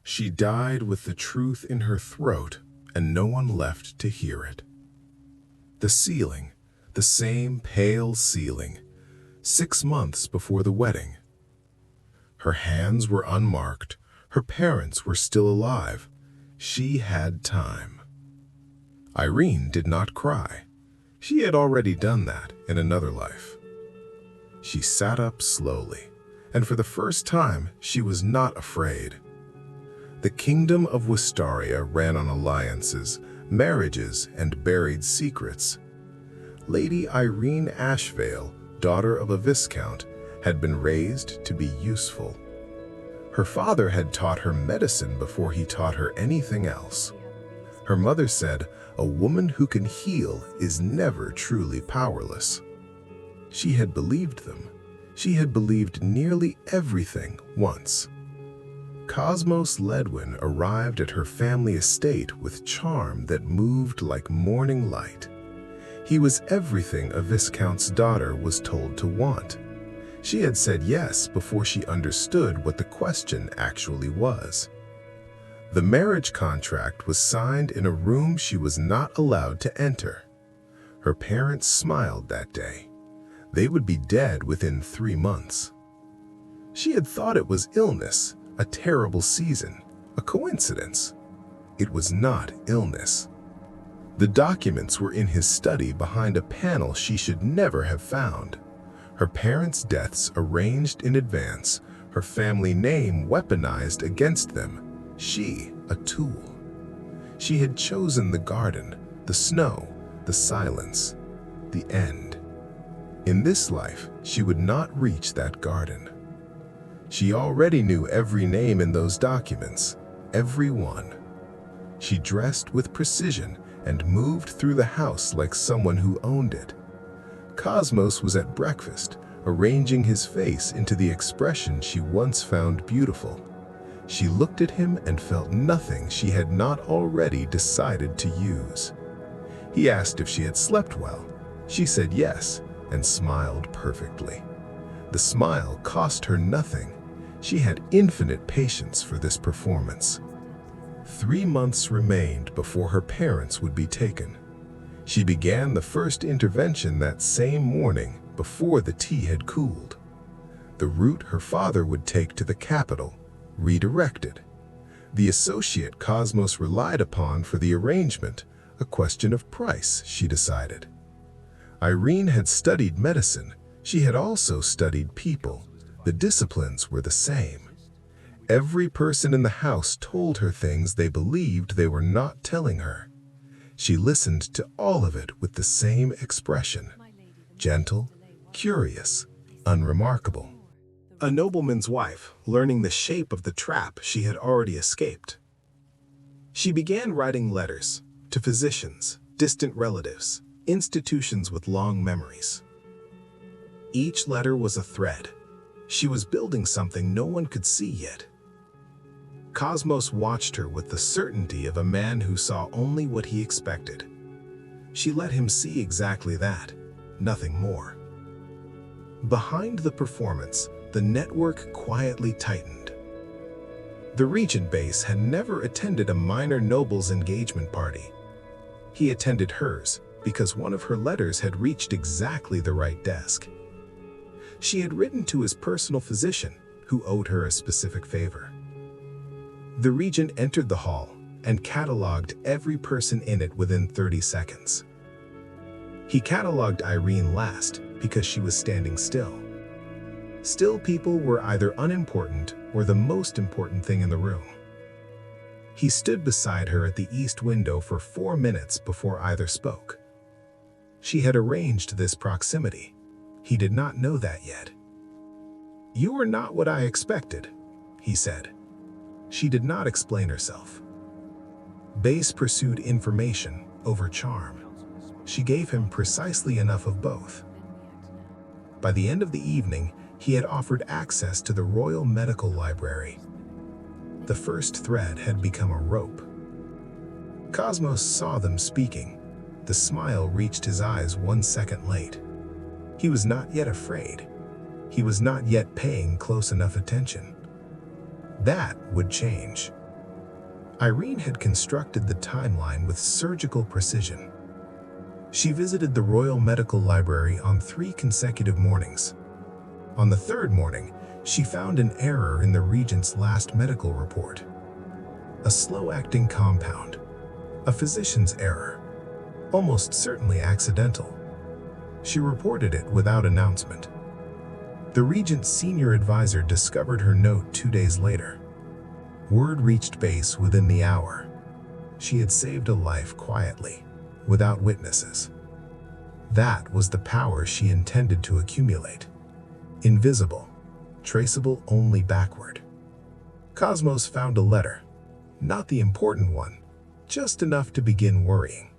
She died with the truth in her throat and no one left to hear it. The ceiling, the same pale ceiling, 6 months before the wedding. Her hands were unmarked, her parents were still alive. She had time. Irene did not cry. She had already done that in another life. She sat up slowly, and for the first time, she was not afraid. The Kingdom of Westaria ran on alliances, marriages, and buried secrets. Lady Irene Ashvale, daughter of a viscount, had been raised to be useful. Her father had taught her medicine before he taught her anything else. Her mother said, "A woman who can heal is never truly powerless." She had believed them. She had believed nearly everything once. Cosmos Ledwin arrived at her family estate with charm that moved like morning light. He was everything a viscount's daughter was told to want. She had said yes before she understood what the question actually was. The marriage contract was signed in a room she was not allowed to enter. Her parents smiled that day. They would be dead within 3 months. She had thought it was illness, a terrible season, a coincidence. It was not illness. The documents were in his study behind a panel she should never have found. Her parents' deaths arranged in advance, her family name weaponized against them. She, a tool. She had chosen the garden, the snow, the silence, the end. In this life, she would not reach that garden. She already knew every name in those documents, every one. She dressed with precision and moved through the house like someone who owned it. Cosmos was at breakfast, arranging his face into the expression she once found beautiful. She looked at him and felt nothing she had not already decided to use. He asked if she had slept well. She said yes, and smiled perfectly. The smile cost her nothing. She had infinite patience for this performance. 3 months remained before her parents would be taken. She began the first intervention that same morning before the tea had cooled. The route her father would take to the capital, redirected. The associate Cosmos relied upon for the arrangement, a question of price, she decided. Irene had studied medicine. She had also studied people. The disciplines were the same. Every person in the house told her things they believed they were not telling her. She listened to all of it with the same expression, gentle, curious, unremarkable. A nobleman's wife, learning the shape of the trap she had already escaped. She began writing letters to physicians, distant relatives, institutions with long memories. Each letter was a thread. She was building something no one could see yet. Cosmos watched her with the certainty of a man who saw only what he expected. She let him see exactly that, nothing more. Behind the performance, the network quietly tightened. The Regent Base had never attended a minor noble's engagement party. He attended hers because one of her letters had reached exactly the right desk. She had written to his personal physician, who owed her a specific favor. The regent entered the hall and catalogued every person in it within 30 seconds. He catalogued Irene last because she was standing still. Still people were either unimportant or the most important thing in the room. He stood beside her at the east window for 4 minutes before either spoke. She had arranged this proximity. He did not know that yet. "You are not what I expected," he said. She did not explain herself. Base pursued information over charm. She gave him precisely enough of both. By the end of the evening, he had offered access to the Royal Medical Library. The first thread had become a rope. Cosmos saw them speaking. The smile reached his eyes 1 second late. He was not yet afraid. He was not yet paying close enough attention. That would change. Irene had constructed the timeline with surgical precision. She visited the Royal Medical Library on 3 consecutive mornings. On the 3rd morning, she found an error in the Regent's last medical report. A slow-acting compound. A physician's error. Almost certainly accidental. She reported it without announcement. The Regent's senior advisor discovered her note 2 days later. Word reached base within the hour. She had saved a life quietly, without witnesses. That was the power she intended to accumulate. Invisible, traceable only backward. Cosmos found a letter. Not the important one, just enough to begin worrying.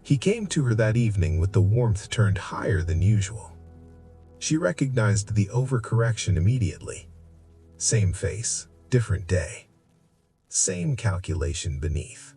He came to her that evening with the warmth turned higher than usual. She recognized the overcorrection immediately. Same face, different day. Same calculation beneath.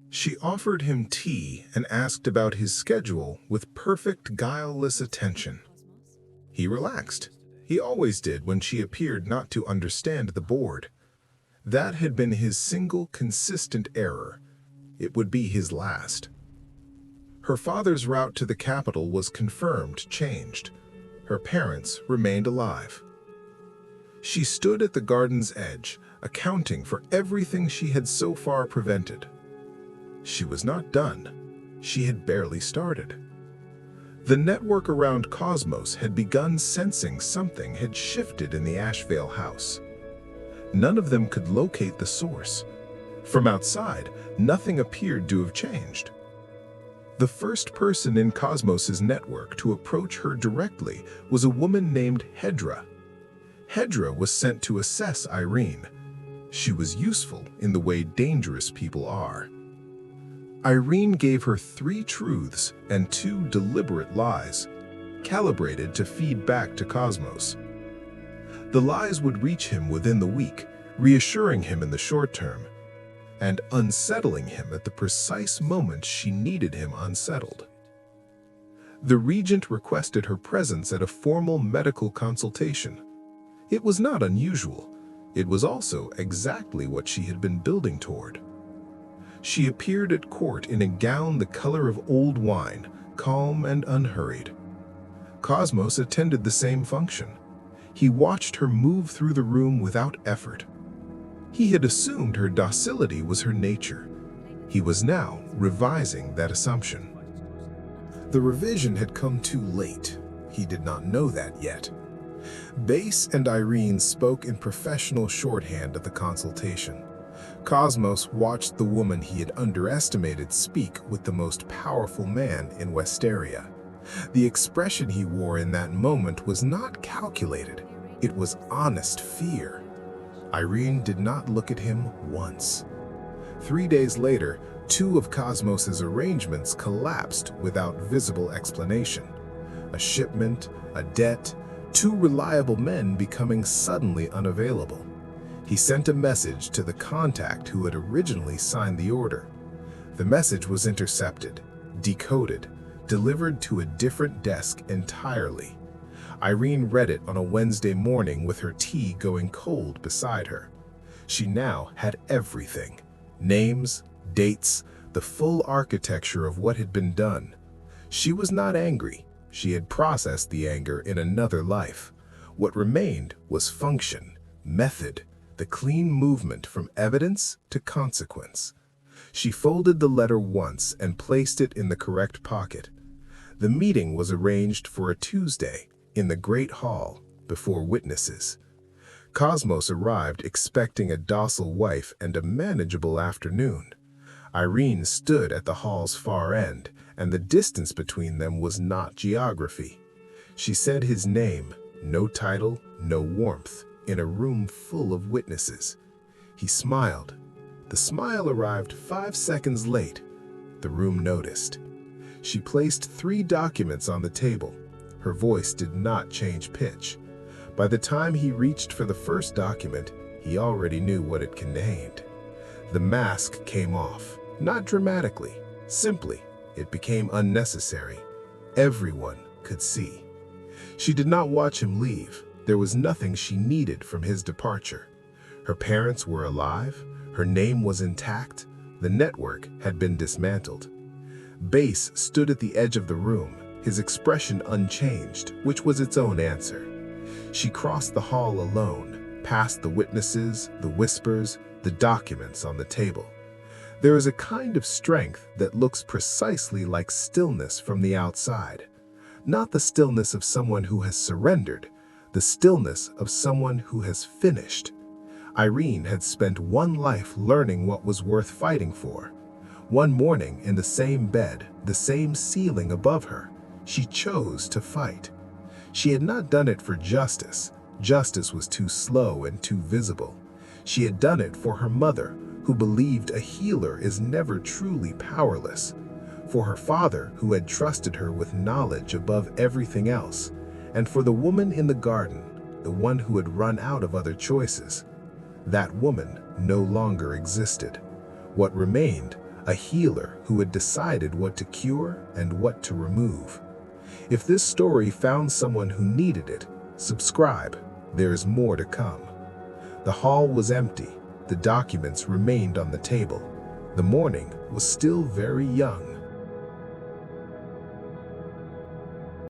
She offered him tea and asked about his schedule with perfect guileless attention. He relaxed. He always did when she appeared not to understand the board. That had been his single consistent error. It would be his last. Her father's route to the capital was confirmed, changed. Her parents remained alive. She stood at the garden's edge, accounting for everything she had so far prevented. She was not done. She had barely started. The network around Cosmos had begun sensing something had shifted in the Ashvale house. None of them could locate the source. From outside, nothing appeared to have changed. The first person in Cosmos's network to approach her directly was a woman named Hedra. Hedra was sent to assess Irene. She was useful in the way dangerous people are. Irene gave her 3 truths and 2 deliberate lies, calibrated to feed back to Cosmos. The lies would reach him within the week, reassuring him in the short term, and unsettling him at the precise moment she needed him unsettled. The Regent requested her presence at a formal medical consultation. It was not unusual. It was also exactly what she had been building toward. She appeared at court in a gown the color of old wine, calm and unhurried. Cosmos attended the same function. He watched her move through the room without effort. He had assumed her docility was her nature. He was now revising that assumption. The revision had come too late. He did not know that yet. Base and Irene spoke in professional shorthand at the consultation. Cosmos watched the woman he had underestimated speak with the most powerful man in Westaria. The expression he wore in that moment was not calculated. It was honest fear. Irene did not look at him once. 3 days later, 2 of Cosmos's arrangements collapsed without visible explanation. A shipment, a debt, 2 reliable men becoming suddenly unavailable. He sent a message to the contact who had originally signed the order. The message was intercepted, decoded, delivered to a different desk entirely. Irene read it on a Wednesday morning with her tea going cold beside her. She now had everything: names, dates, the full architecture of what had been done. She was not angry. She had processed the anger in another life. What remained was function, method, the clean movement from evidence to consequence. She folded the letter once and placed it in the correct pocket. The meeting was arranged for a Tuesday in the Great Hall before witnesses. Cosmos arrived expecting a docile wife and a manageable afternoon. Irene stood at the hall's far end, and the distance between them was not geography. She said his name, no title, no warmth, in a room full of witnesses. He smiled. The smile arrived 5 seconds late. The room noticed. She placed 3 documents on the table. Her voice did not change pitch. By the time he reached for the first document, he already knew what it contained. The mask came off, not dramatically, simply. It became unnecessary. Everyone could see. She did not watch him leave. There was nothing she needed from his departure. Her parents were alive. Her name was intact. The network had been dismantled. Base stood at the edge of the room, his expression unchanged, which was its own answer. She crossed the hall alone, past the witnesses, the whispers, the documents on the table. There is a kind of strength that looks precisely like stillness from the outside. Not the stillness of someone who has surrendered, the stillness of someone who has finished. Irene had spent one life learning what was worth fighting for. One morning, in the same bed, the same ceiling above her, she chose to fight. She had not done it for justice. Justice was too slow and too visible. She had done it for her mother, who believed a healer is never truly powerless. For her father, who had trusted her with knowledge above everything else. And for the woman in the garden, the one who had run out of other choices. That woman no longer existed. What remained? A healer who had decided what to cure and what to remove. If this story found someone who needed it, subscribe. There is more to come. The hall was empty. The documents remained on the table. The morning was still very young.